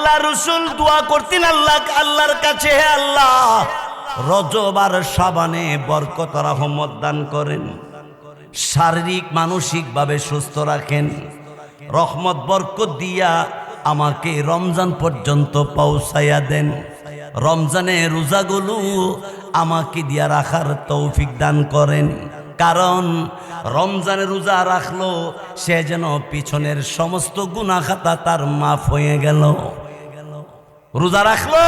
আল্লাহ রসুল দোয়া করতেন আল্লাহর কাছে, হে আল্লাহ রজব আর শাবানে বরকত রহমত দান করেন, শারীরিক মানসিক ভাবে সুস্থ রাখেন, রহমত বরকত দিয়া আমাকে রমজান পর্যন্ত পৌঁছাইয়া দেন, রমজানে রোজাগুলো আমাকে দিয়া রাখার তৌফিক দান করেন। কারণ রমজানে রোজা রাখলো সে যেন পিছনের সমস্ত গুনাহ খাতা তার মাফ হয়ে গেল। রোজা রাখলো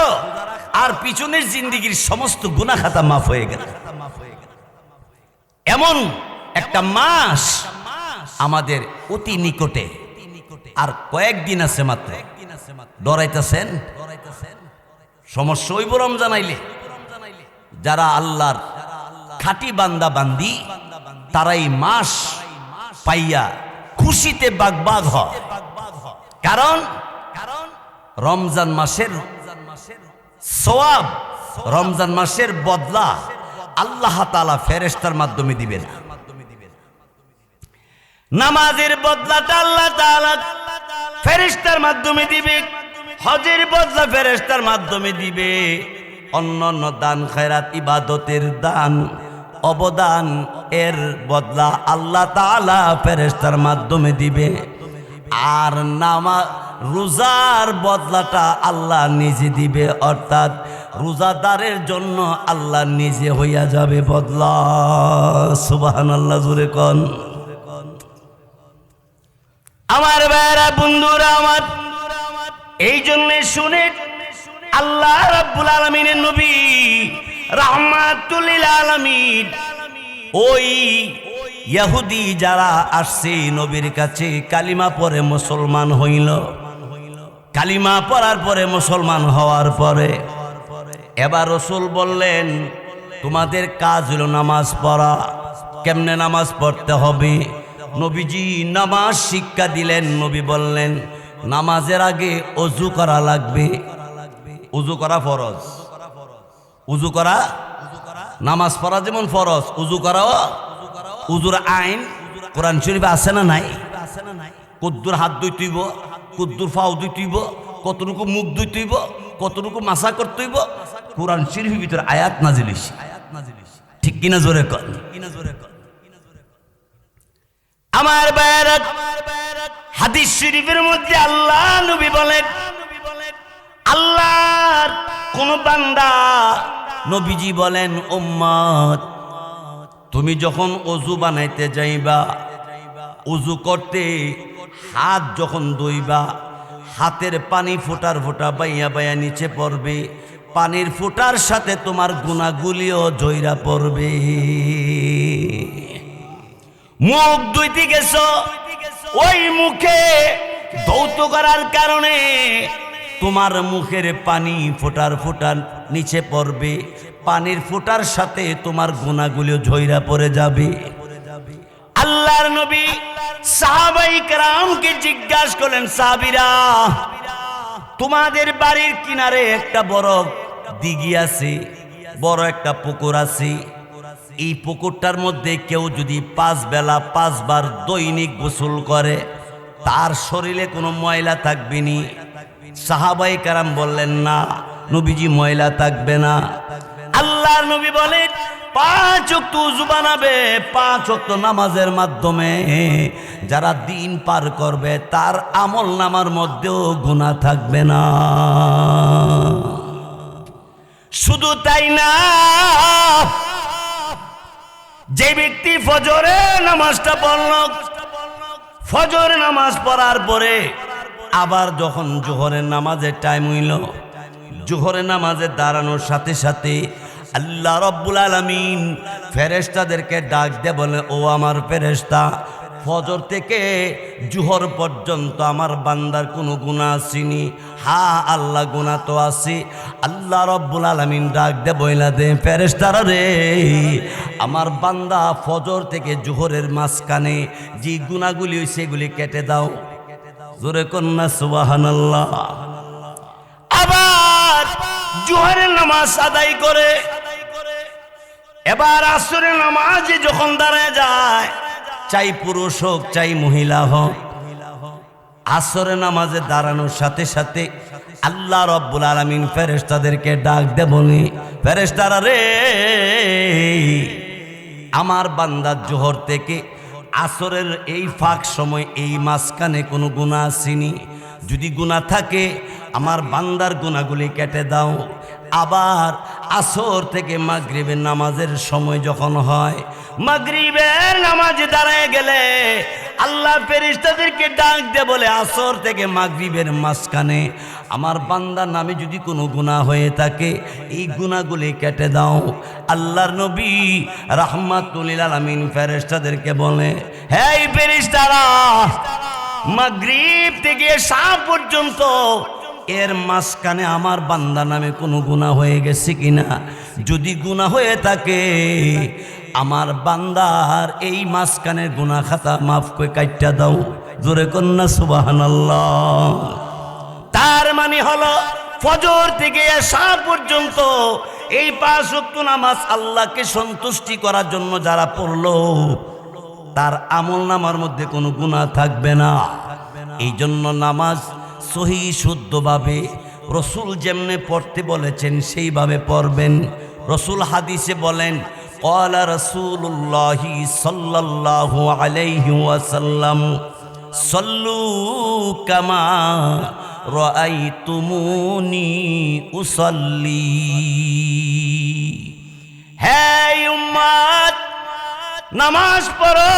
আর পিছনের জিন্দেগির সমস্ত গুনাহ খাতা মাফ হয়ে গেল। এমন একটা মাস আমাদের অতি নিকটে, আর কয়েকদিন আছে মাত্র। ডরাইতেছেন? সমস্যা হইব রমজান আইলে। যারা আল্লাহর খাঁটি বান্দা বান্দি তারাই মাস পাইয়া খুশিতে বাগবাগ হয়। কারণ রমজান মাসের সওয়াব, রমজান মাসের বদলা আল্লাহ তাআলা ফেরেশতার মাধ্যমে দিবেন। নামাজের বদলাটা আল্লাহ তাআলা ফেরেশতার মাধ্যমে দিবে, হজের বদলা ফেরেশতার মাধ্যমে দিবে, অন্যান্য দান খয়রাত ইবাদতের দান অবদান এর বদলা আল্লাহ তাআলা ফেরেশতার মাধ্যমে দিবে। আর রোজার বদলাটা আল্লাহ নিজে দিবে, অর্থাৎ রোজাদারের জন্য আল্লাহ নিজে হইয়া যাবে বদলা। সুবহানাল্লাহ, জোরে কোন। আমার ভাইরা বন্ধুরা আমার, এই জন্য শুনে আল্লাহ রাব্বুল আলামিনের নবী রাহমাতুল লিল আলামিন ওই ইহুদি যারা আসছে নবীর কাছে কালিমা পড়ে মুসলমান হইল, কালিমা পড়ার পরে মুসলমান হওয়ার পরে এবার রাসূল বললেন তোমাদের কাজ হলো নামাজ পড়া। কেমনে নামাজ পড়তে হবে? নবীজি নামাজ শিক্ষা দিলেন। নবী বললেন নামাজের আগে ওযু করা লাগবে। ওযু করা ফরজ, ওযু করা নামাজ পড়া যেমন ফরজ, ওযু করাও। ওযুর আইন কোরআন শরীফে আছে না নাই? কদ্দুর হাত ধুইতেইব, কদ্দুর পাও ধুইতেইব, কতটুকু মুখ ধুইতেইব, কতটুকু মাসা করতেইব, কোরআন শরীফের ভিতরে আয়াত নাজিল হইছে। ঠিক কিনা জোরে কর। আমার ভাইরা, হাদিস শরীফের মধ্যে আল্লাহ নবী বলেন আল্লাহর কোন বান্দা, নবীজি বলেন উম্মত তুমি যখন ওযু বানাইতে যাইবা, ওযু করতে হাত যখন ধুইবা, হাতের পানি ফোঁটার ফোঁটা বাইয়া বাইয়া নিচে পড়বে, পানির ফোঁটার সাথে তোমার গুনাহগুলিও জয়রা পড়বে। মুখ ধুইতে গেছো, ওই মুখে ধৌত করার কারণে তোমার মুখের পানি ফোঁটার ফোঁটা নিচে পড়বে, পানির ফোঁটার সাথে তোমার গুনাহগুলিও ঝইরা পড়ে যাবে। আল্লাহর নবী সাহাবাই কেরামকে জিজ্ঞাসা করলেন, সাহাবীরা তোমাদের বাড়ির কিনারে একটা বড় দিঘি আছে, বড় একটা পুকুর আছে, এই পুকুরটার মধ্যে কেউ যদি 5 বেলা 5 বার দৈনিক গোসল করে তার শরীরে কোনো ময়লা থাকবে নি? সাহাবাই কেরাম বললেন না নবীজি, ময়লা থাকবে না। আল্লাহর নবী বলেন 5 ওয়াক্ত ওযু বানাবে, 5 ওয়াক্ত নামাজের মাধ্যমে যারা দিন পার করবে তার আমল নামার মধ্যেও গুনাহ থাকবে না। শুধু তাই না, যে ব্যক্তি ফজরে নামাজটা পড়ল, ফজর নামাজ পড়ার পরে আবার যখন জোহরের নামাজের টাইম হইল, জোহরের নামাজে দাঁড়ানোর সাথে সাথে আল্লাহ রাব্বুল আলামিন ফেরেশতাদেরকে ডাক দিয়ে বলে, ও আমার ফেরেশতা, ফজর থেকে জোহর পর্যন্ত আমার বান্দার কোনো গুনাহ আসেনি? হ্যাঁ আল্লাহ, গুনাহ তো আছে। আল্লাহ রাব্বুল আলামিন ডাক দিয়ে বইলা দে, ফেরেশতারা রে, আমার বান্দা ফজর থেকে জোহরের মাঝখানে যে গুনাহগুলি হইছে এগুলি কেটে দাও। জোরে কন্যা সুবহানাল্লাহ। আবার জোহরের নামাজ আদায় করে এবার আসরের নামাজে যখন দাঁড়ায় যায়, চাই পুরুষ হোক চাই মহিলা হোক, আসরে নামাজে দাঁড়ানোর সাথে সাথে আল্লাহ রাব্বুল আলামিন ফেরেশতাদেরকে ডাক দেয়, বলে ফেরেশতারা রে, আমার বান্দা জোহর থেকে আসরের এই ফাঁক সময় এই মাঝখানে কোনো গুনাহ আসেনি, যদি গুনাহ থাকে আমার বান্দার গুনাহগুলি কেটে দাও। আবার আসর থেকে মাগরিবের নামাজের সময় যখন হয়, মাগরিবের নামাজে দাঁড়ায় গেলে আল্লাহ ফেরেশতাদেরকে ডাক দে, বলে আসর থেকে মাগরিবের মাঝখানে আমার বান্দার নামে যদি কোনো গুনাহ হয়ে থাকে এই গুনাহগুলি কেটে দাও। আল্লাহর নবী রাহমাতুল লিল আলামিন ফেরেশতাদেরকে বলে, হে ফেরেশতারা, মাগরিব থেকে এশা পর্যন্ত এর মাঝখানে আমার বান্দা নামে কোনো গুনাহ হয়ে গেছে কিনা, যদি গুনাহ হয়ে থাকে আমার বান্দার এই মাঝখানের গুনাহ খাতা মাফ করে কাইটা দাও। জোরে কন্যা সুবহানাল্লাহ। তার মানে হলো ফজর থেকে এশা পর্যন্ত এই 5 ওয়াক্ত নামাজ আল্লাহকে সন্তুষ্টি করার জন্য যারা পড়লো তার আমলনামার মধ্যে কোনো গুনাহ থাকবে না। এই জন্য নামাজ সহি শুদ্ধভাবে রসুল যেমনে পড়তে বলেছেন সেইভাবে পড়বেন। রসুল হাদিসে বলেন, ক্বালা রাসূলুল্লাহি সাল্লাল্লাহু আলাইহি ওয়াসাল্লাম, সাল্লু কামা রাআইতুমুনি উসাল্লি। হে উম্মত, নামাজ পড়ো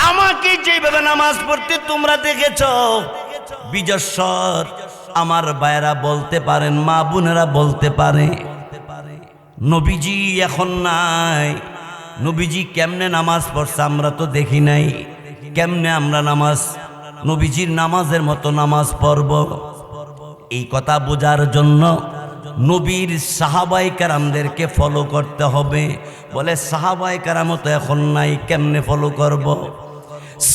আমাকে যেভাবে নামাজ পড়তে তোমরা দেখেছো। বিজস্বর আমার ভাইরা বলতে পারেন, মা বোনেরা বলতে পারে, নবীজি এখন নাই, নবীজি কেমনে নামাজ পড়ছে আমরা তো দেখি নাই, কেমনে আমরা নামাজ নবীজির নামাজের মতো নামাজ পড়ব? এই কথা বোঝার জন্য নবীর সাহাবায়ে কেরামদেরকে ফলো করতে হবে। বলে সাহাবায়ে কেরাম তো এখন নাই, কেমনে ফলো করব?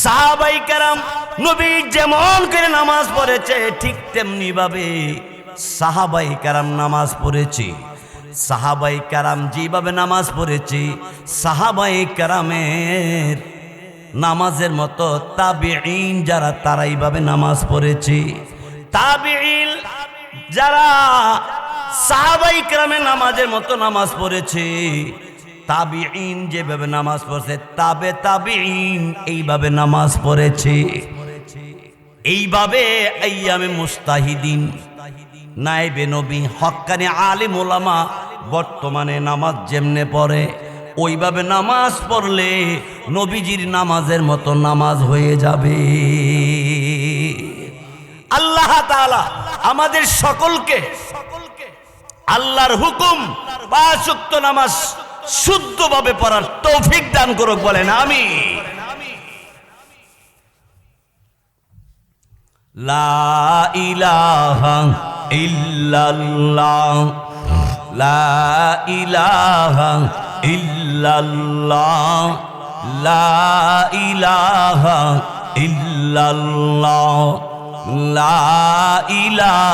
সাহাবায়ে কেরাম নবী যেমন করে নামাজ পড়েছে ঠিক তেমনি ভাবে সাহাবায়ে কেরাম নামাজ পড়েছে। সাহাবায়ে কেরাম যেভাবে নামাজ পড়েছে সাহাবায়ে কেরামের নামাজের মতো তাবিঈন যারা তারা এইভাবে নামাজ পড়েছে। তাবিঈন যারা সাহাবায়ে কেরামের নামাজের মতো নামাজ পড়েছে, তাবিঈন যেভাবে নামাজ পড়ছে তাবিঈন এইভাবে নামাজ পড়েছে। এইভাবে আইয়ামে মুস্তাহিদিন নায়েবে নবী হক্কানি আলিম ওলামা বর্তমানে নামাজ যেমনে পড়ে ওইভাবে নামাজ পড়লে নবীজির নামাজের মতো নামাজ হয়ে যাবে। আল্লাহ তাআলা আমাদের সকলকে আল্লাহর হুকুম 5 ওয়াক্ত নামাজ শুদ্ধভাবে পড়ার তৌফিক দান করুক, বলেন আমিন। লা ইলাহা ইল্লাল্লাহ, লা ইলাহা ইল্লাল্লাহ, লা ইলাহা ইল্লাল্লাহ, লা ইলাহা